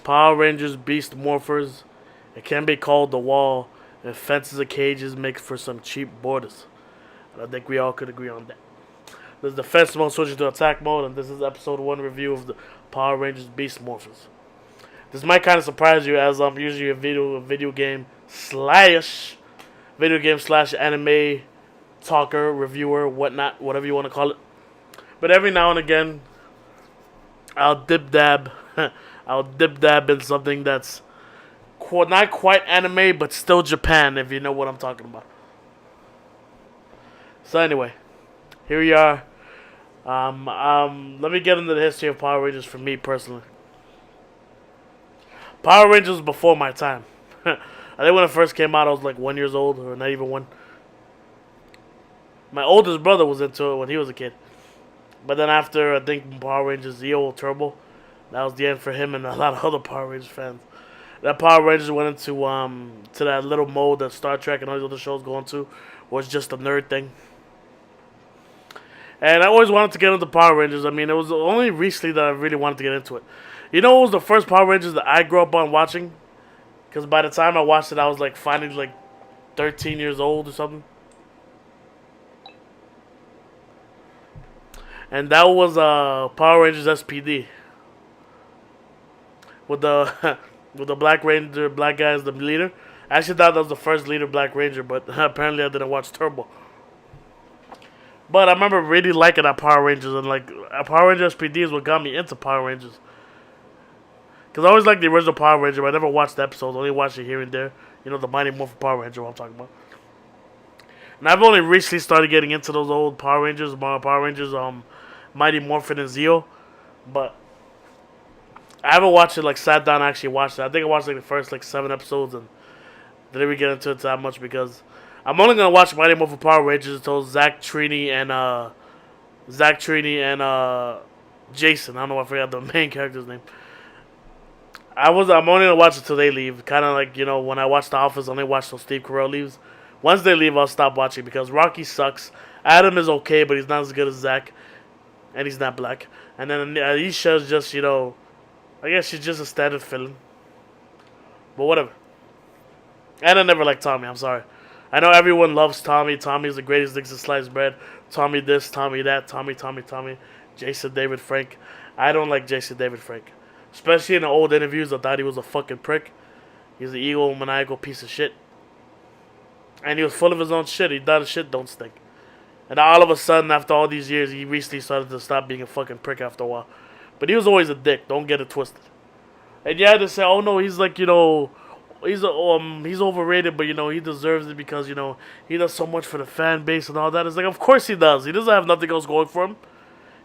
Power Rangers Beast Morphers. It can be called the wall, and fences and cages make for some cheap borders. And I think we all could agree on that. This is defense mode switching to attack mode, and this is episode 1 review of the Power Rangers Beast Morphers. This might kind of surprise you, as I'm usually a video game slash anime talker, reviewer, whatnot, whatever you want to call it. But every now and again, I'll dip dab in something that's not quite anime, but still Japan, if you know what I'm talking about. So anyway, here we are. Let me get into the history of Power Rangers for me personally. Power Rangers was before my time. I think when it first came out, I was like 1 year old, or not even one. My oldest brother was into it when he was a kid. But then after, I think, Power Rangers Zeo Turbo, that was the end for him and a lot of other Power Rangers fans. That Power Rangers went into to that little mode that Star Trek and all these other shows go into, was just a nerd thing. And I always wanted to get into Power Rangers. I mean, it was only recently that I really wanted to get into it. You know what was the first Power Rangers that I grew up on watching? Because by the time I watched it, I was like finally like 13 years old or something. And that was Power Rangers SPD. With the with the black guy as the leader. I actually thought that was the first leader Black Ranger, but apparently I didn't watch Turbo. But I remember really liking that Power Rangers, and like Power Rangers SPD is what got me into Power Rangers. Because I always liked the original Power Ranger, but I never watched the episodes, only watched it here and there. You know, the Mighty Morpher Power Ranger, what I'm talking about. And I've only recently started getting into those old Power Rangers, Mighty Morphin and Zeo. But I haven't watched it, like sat down and actually watched it. I think I watched like the first like 7 episodes and didn't really get into it that much because I'm only gonna watch Mighty Morphin Power Rangers until Zach Trini and Jason. I don't know why I forgot the main character's name. I'm only gonna watch it till they leave. Kind of like, you know, when I watch The Office, I only watch till Steve Carell leaves. Once they leave, I'll stop watching because Rocky sucks. Adam is okay, but he's not as good as Zach, and he's not black. And then Aisha is just, you know, I guess she's just a standard villain. But whatever. And I never liked Tommy. I'm sorry. I know everyone loves Tommy. Tommy's the greatest thing since sliced bread. Tommy this, Tommy that, Tommy. Jason David Frank. I don't like Jason David Frank. Especially in the old interviews, I thought he was a fucking prick. He's an egomaniacal piece of shit. And he was full of his own shit. He thought his shit don't stink. And all of a sudden, after all these years, he recently started to stop being a fucking prick after a while. But he was always a dick. Don't get it twisted. And yeah, they say, oh no, he's like, you know, he's overrated, but you know, he deserves it because, you know, he does so much for the fan base and all that. It's like, of course he does. He doesn't have nothing else going for him.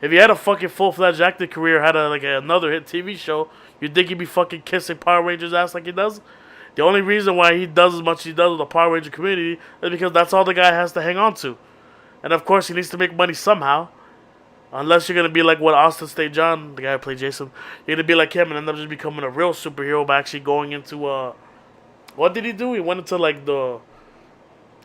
If he had a fucking full-fledged acting career, had another hit TV show, you'd think he'd be fucking kissing Power Rangers' ass like he does? The only reason why he does as much as he does with the Power Ranger community is because that's all the guy has to hang on to. And of course, he needs to make money somehow. Unless you're going to be like what Austin St. John, the guy who played Jason, you're going to be like him and end up just becoming a real superhero by actually going into, what did he do? He went into like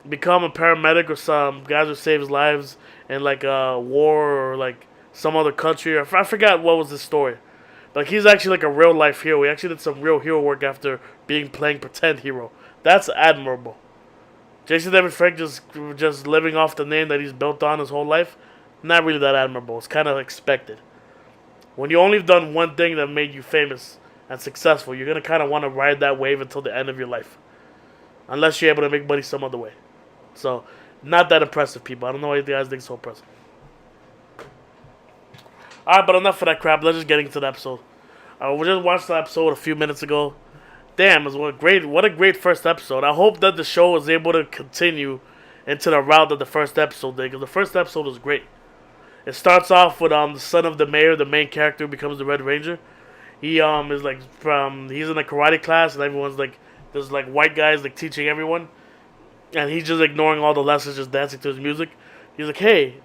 become a paramedic or some guys who saves lives in like a war or like some other country. Or I forgot what was his story. Like, he's actually like a real life hero. He actually did some real hero work after playing pretend hero. That's admirable. Jason David Frank just living off the name that he's built on his whole life, not really that admirable. It's kind of expected. When you only done one thing that made you famous and successful, you're going to kind of want to ride that wave until the end of your life. Unless you're able to make money some other way. So, not that impressive, people. I don't know why you guys think it's so impressive. Alright, but enough of that crap. Let's just get into the episode. We just watched the episode a few minutes ago. Damn, it was what a great first episode. I hope that the show was able to continue into the route that the first episode did, because the first episode was great. It starts off with the son of the mayor, the main character who becomes the Red Ranger. He is like he's in a karate class and everyone's like there's like white guys like teaching everyone, and he's just ignoring all the lessons, just dancing to his music. He's like, "Hey,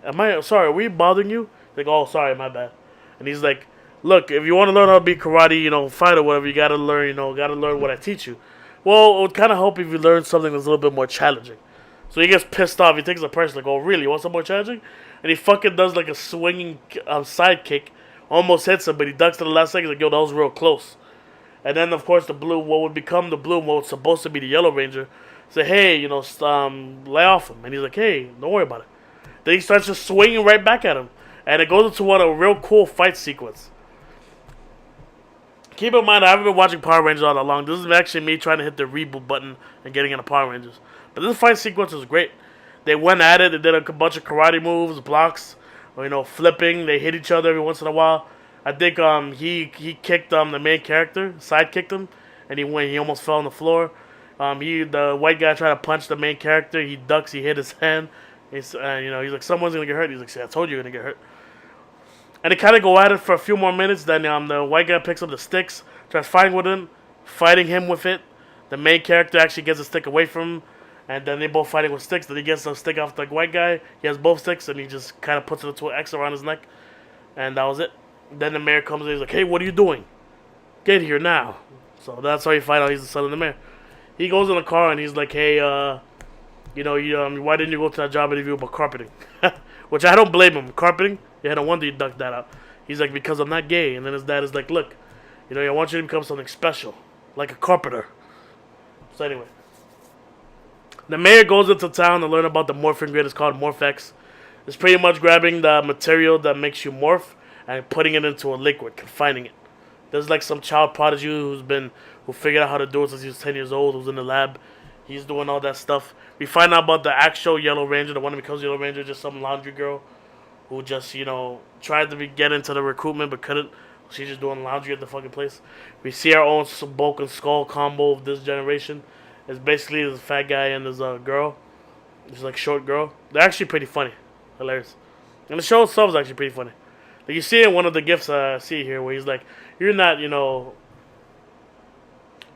sorry, are we bothering you?" Like, "Oh, sorry, my bad." And he's like, "Look, if you want to learn how to be karate, you know, fight or whatever, you gotta learn what I teach you." Well, it would kind of help if you learn something that's a little bit more challenging. So he gets pissed off. He takes it personally. Like, "Oh, really? You want something more challenging?" And he fucking does like a swinging side kick, almost hits him, but he ducks to the last second. He's like, "Yo, that was real close." And then of course the blue, what would become the blue, what was supposed to be the Yellow Ranger, say, hey, lay off him, and he's like, hey, don't worry about it. Then he starts just swinging right back at him, and it goes into a real cool fight sequence. Keep in mind, I haven't been watching Power Rangers all that long. This is actually me trying to hit the reboot button and getting into Power Rangers. But this fight sequence was great. They went at it. They did a bunch of karate moves, blocks, flipping. They hit each other every once in a while. I think he kicked the main character, side kicked him, and he almost fell on the floor. The white guy tried to punch the main character. He ducks. He hit his hand. He's like, someone's gonna get hurt. He's like, see, I told you you're gonna get hurt. And they kind of go at it for a few more minutes. Then the white guy picks up the sticks, tries fighting him with it. The main character actually gets the stick away from him, and then they both fighting with sticks. Then he gets the stick off the white guy. He has both sticks, and he just kind of puts it into an X around his neck, and that was it. Then the mayor comes in. He's like, hey, what are you doing? Get here now. So that's how you find out he's the son of the mayor. He goes in the car, and he's like, hey, why didn't you go to that job interview about carpeting? Which I don't blame him. Carpeting? Yeah, no wonder you ducked that out. He's like, because I'm not gay. And then his dad is like, look, I want you to become something special, like a carpenter. So anyway, the mayor goes into town to learn about the morphing grid. It's called Morphex. It's pretty much grabbing the material that makes you morph and putting it into a liquid, confining it. There's like some child prodigy who figured out how to do it since he was 10 years old, who's in the lab. He's doing all that stuff. We find out about the actual Yellow Ranger, the one that becomes Yellow Ranger, just some laundry girl who just, tried to get into the recruitment but couldn't. She's just doing laundry at the fucking place. We see our own Bulk and Skull combo of this generation. It's basically this fat guy and this girl. This like short girl. They're actually pretty funny. Hilarious. And the show itself is actually pretty funny. Like you see in one of the gifs I see here where he's like, you're not know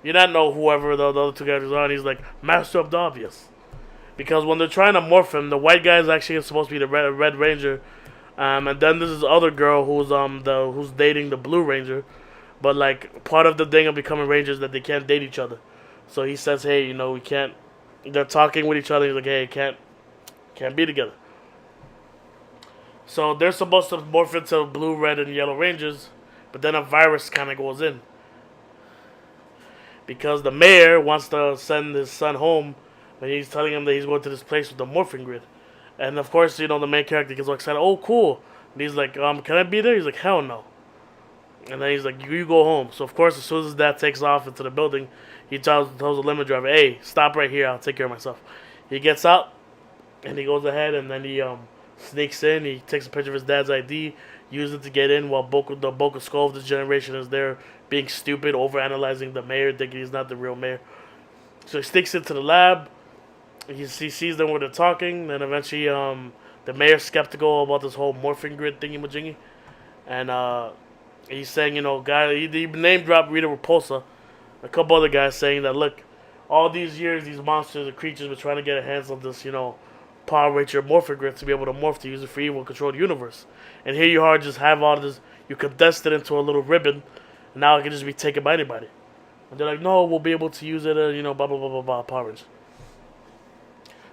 whoever the other two guys are, and he's like, master of the obvious. Because when they're trying to morph him, the white guy is actually supposed to be the Red Ranger. And then there's this other girl who's dating the Blue Ranger. But like part of the thing of becoming Rangers is that they can't date each other. So he says, hey, we can't. They're talking with each other. He's like, hey, can't be together. So they're supposed to morph into Blue, Red, and Yellow Rangers. But then a virus kind of goes in. Because the mayor wants to send his son home. And he's telling him that he's going to this place with the morphing grid. And of course, the main character gets all excited. Oh, cool. And he's like, can I be there? He's like, hell no. And then he's like, you go home. So of course, as soon as his dad takes off into the building, he tells the limo driver, hey, stop right here. I'll take care of myself. He gets out, and he goes ahead, and then he sneaks in. He takes a picture of his dad's ID, uses it to get in, while the Bulk and Skull of this generation is there being stupid, overanalyzing the mayor, thinking he's not the real mayor. So he sneaks into the lab. He sees them where they're talking. Then eventually, the mayor's skeptical about this whole morphing grid thingy-majingy. And he's saying, he name dropped Rita Repulsa. A couple other guys saying that, look, all these years, these monsters and creatures were trying to get a hands on this, Power Ranger morphing grid to be able to morph to use it for evil and control the universe. And here you are, just have all this, you condensed it into a little ribbon, and now it can just be taken by anybody. And they're like, no, we'll be able to use it, blah, blah, blah, blah, blah, Power Rangers.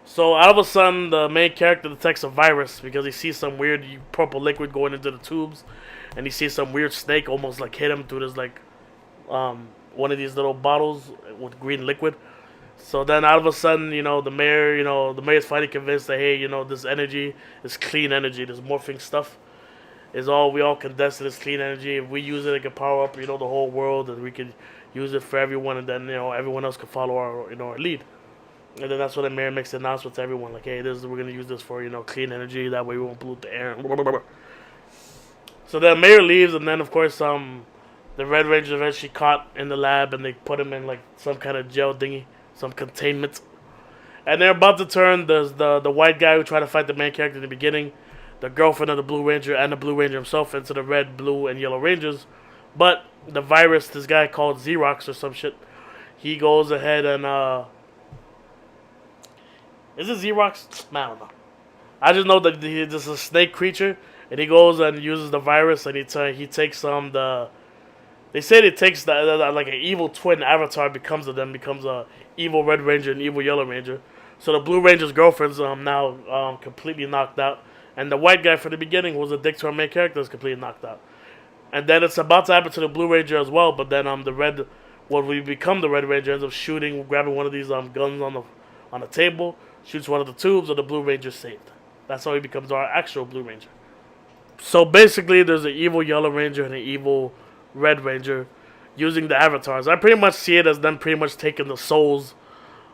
So out of a sudden, the main character detects a virus because he sees some weird purple liquid going into the tubes, and he sees some weird snake almost like hit him through this one of these little bottles with green liquid. So then out of a sudden, the mayor's finally convinced that hey, this energy is clean energy. This morphing stuff we all condense to this clean energy. If we use it can power up the whole world, and we can use it for everyone, and then everyone else can follow our lead. And then that's when the mayor makes the announcement to everyone, like, hey, we're going to use this for, clean energy. That way we won't pollute the air. Blah, blah, blah. So the mayor leaves, and then, of course, the Red Ranger is eventually caught in the lab, and they put him in, like, some kind of jail thingy, some containment. And they're about to turn the white guy who tried to fight the main character in the beginning, the girlfriend of the Blue Ranger, and the Blue Ranger himself into the Red, Blue, and Yellow Rangers. But the virus, this guy called Xerox or some shit, he goes ahead and, is it Xerox? I don't know. I just know that this is a snake creature, and he goes and uses the virus, and he takes They said it takes like an evil twin avatar becomes a evil Red Ranger and evil Yellow Ranger. So the Blue Ranger's girlfriend's now completely knocked out, and the white guy from the beginning who was a dick to our main character is completely knocked out. And then it's about to happen to the Blue Ranger as well, but then the When we become the Red Ranger, ends up shooting, grabbing one of these guns on the table, shoots one of the tubes, and the Blue Ranger saved. That's how he becomes our actual Blue Ranger. So basically, there's an evil Yellow Ranger and an evil Red Ranger using the avatars. I pretty much see it as them pretty much taking the souls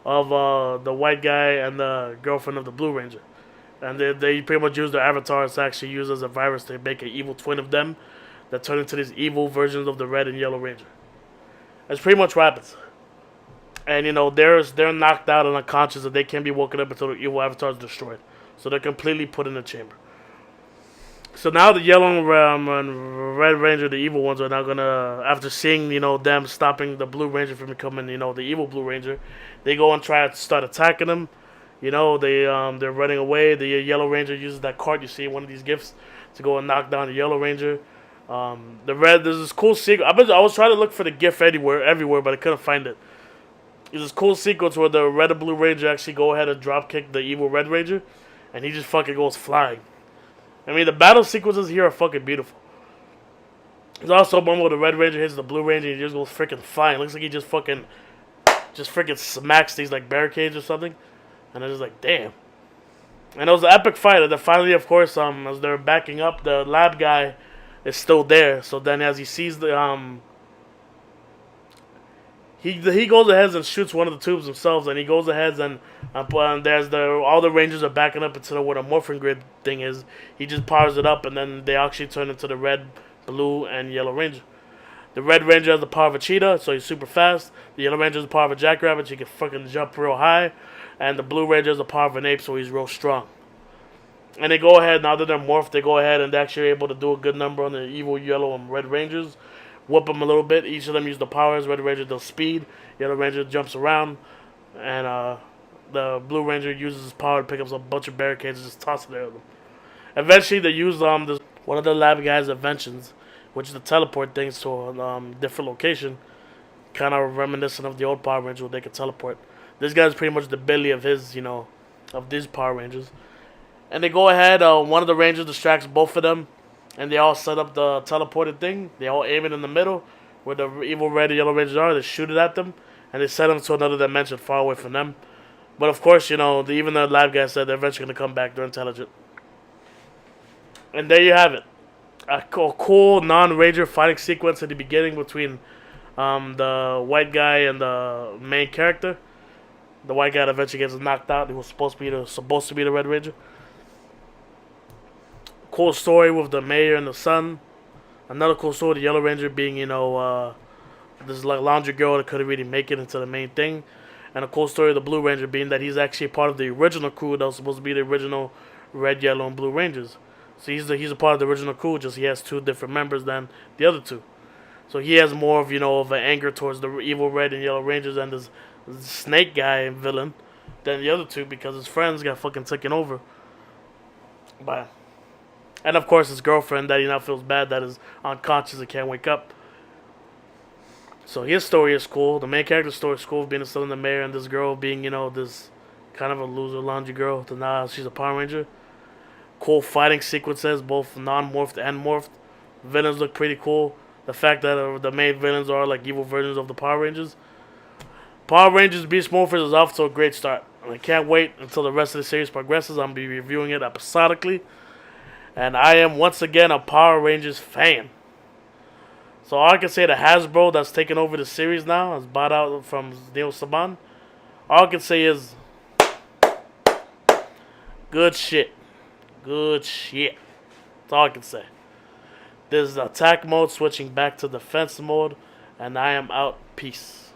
of the white guy and the girlfriend of the Blue Ranger. And they pretty much use their avatars to actually use as a virus to make an evil twin of them that turn into these evil versions of the Red and Yellow Ranger. That's pretty much what happens. And you know, they're knocked out and unconscious and they can't be woken up until the evil avatar is destroyed. So they're completely put in a chamber. So now the Yellow and Red Ranger, the evil ones, are now gonna, after seeing, you know, them stopping the Blue Ranger from becoming, you know, the evil Blue Ranger, they go and try to start attacking them. You know, they're running away. The Yellow Ranger uses that card you see in one of these gifts to go and knock down the Yellow Ranger. The Red, there's this cool sequence. I was trying to look for the gift everywhere, but I couldn't find it. There's this cool sequence where the Red and Blue Ranger actually go ahead and drop kick the evil Red Ranger, and he just fucking goes flying. I mean, the battle sequences here are fucking beautiful. There's also one where the Red Ranger hits the Blue Ranger and he just goes freaking flying. It looks like he just freaking smacks these like barricades or something. And I was like, damn. And it was an epic fight. And then finally, of course, as they're backing up, the lab guy is still there. So then as he sees the he goes ahead and shoots one of the tubes himself, and he goes ahead and there's all the Rangers are backing up into where the morphing grid thing is. He just powers it up, and then they actually turn into the Red, Blue, and Yellow Ranger. The Red Ranger has the power of a cheetah, so he's super fast. The Yellow Ranger has the power of a jackrabbit, so he can fucking jump real high. And the Blue Ranger has the power of an ape, so he's real strong. And they go ahead, now that they're morphed, they go ahead and they're actually able to do a good number on the evil Yellow and Red Rangers. Whoop them a little bit. Each of them use the powers. Red Ranger does speed. Yellow Ranger jumps around. And the Blue Ranger uses his power to pick up a bunch of barricades and just toss it at them. Eventually, they use one of the lab guys' inventions, which is the teleport things to a different location. Kind of reminiscent of the old Power Ranger where they could teleport. This guy's pretty much the Billy of his, you know, of these Power Rangers. And they go ahead. One of the Rangers distracts both of them. And they all set up the teleported thing. They all aim it in the middle where the evil Red and Yellow Rangers are. They shoot it at them. And they send them to another dimension far away from them. But of course, you know, even the lab guy said they're eventually going to come back. They're intelligent. And there you have it. A cool non-Ranger fighting sequence at the beginning between the white guy and the main character. The white guy eventually gets knocked out. He was supposed to be the Red Ranger. Cool story with the mayor and the son. Another cool story, the Yellow Ranger being, you know, this like laundry girl that couldn't really make it into the main thing. And a cool story of the Blue Ranger being that he's actually part of the original crew that was supposed to be the original Red, Yellow, and Blue Rangers. So he's a part of the original crew, just he has two different members than the other two. So he has more of, you know, of an anger towards the evil Red and Yellow Rangers and this snake guy and villain than the other two because his friends got fucking taken over by him. And of course his girlfriend that he now feels bad that is unconscious and can't wake up. So his story is cool. The main character's story is cool, being still in the mayor and this girl being, you know, this kind of a loser laundry girl. To now she's a Power Ranger. Cool fighting sequences, both non-morphed and morphed. Villains look pretty cool. The fact that the main villains are like evil versions of the Power Rangers. Power Rangers Beast Morphers is off to a great start. I can't wait until the rest of the series progresses. I'm going to be reviewing it episodically. And I am once again a Power Rangers fan. So all I can say, the Hasbro that's taken over the series now, has bought out from Neo-Saban. All I can say is, good shit. Good shit. That's all I can say. This is attack mode, switching back to defense mode. And I am out. Peace.